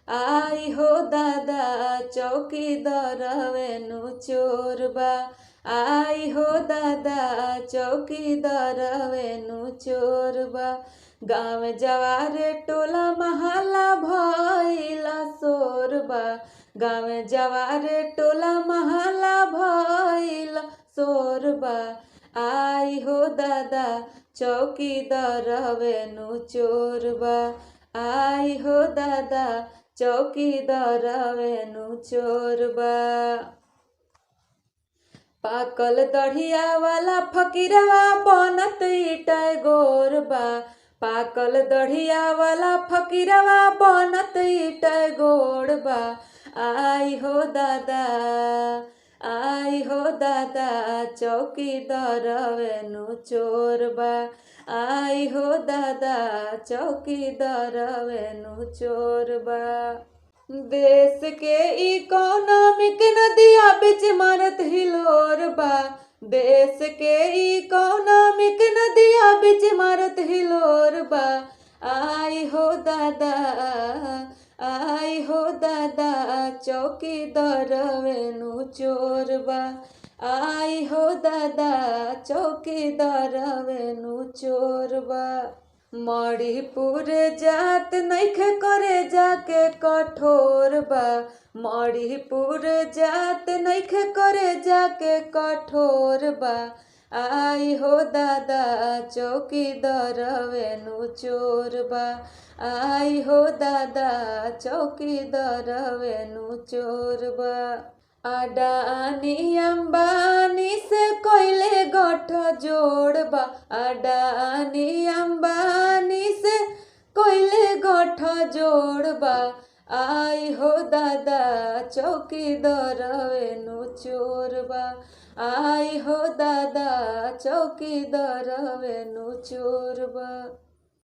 आई हो दादा चौकीदार वेनु चोरबा। आई हो दादा चौकीदार वेनु चोरबा। गाँव जवार टोला महला भइला शोरबा। गाँव जवार टोला महला भइला शोरबा। आई हो दादा चौकीदार वेनु चोरबा। आई हो दादा चौकीदार वेनु चोरबा। पाकल दढ़िया वाला फकीरवा बनत ईटा गोरबा। पाकल दढ़िया वाला फकीरवा बनत ईटा गोरबा। आई हो दादा चौकीदार वेनु चोरबा। आई हो दादा चौकीदार वेनु चोरबा। देश के इकोनॉमिक नदिया बीच मारत हिलोरबा। देश के इकोनॉमिक नदिया बीच मारत हिलोरबा। आई हो दादा चौकीदार वेनु चोरबा। आई हो दादा चौकीदार वेनु चोरबा। मणिपुर जात नइखे करे जाके कठोर बा। मणिपुर जात नइखे करे जाके कठोर बा। आई हो दादा चौकीदार वेनु चोरबा। आई हो दादा चौकीदार वेनु चोरबा। अडानी अंबानी से कोइले गठ जोड़बा। अडानी अंबानी से कोइले गठ जोड़बा। आई हो दादा चौकीदार वेनु चोरबा। आई हो दादा चौकीदार वेनु चोरबा।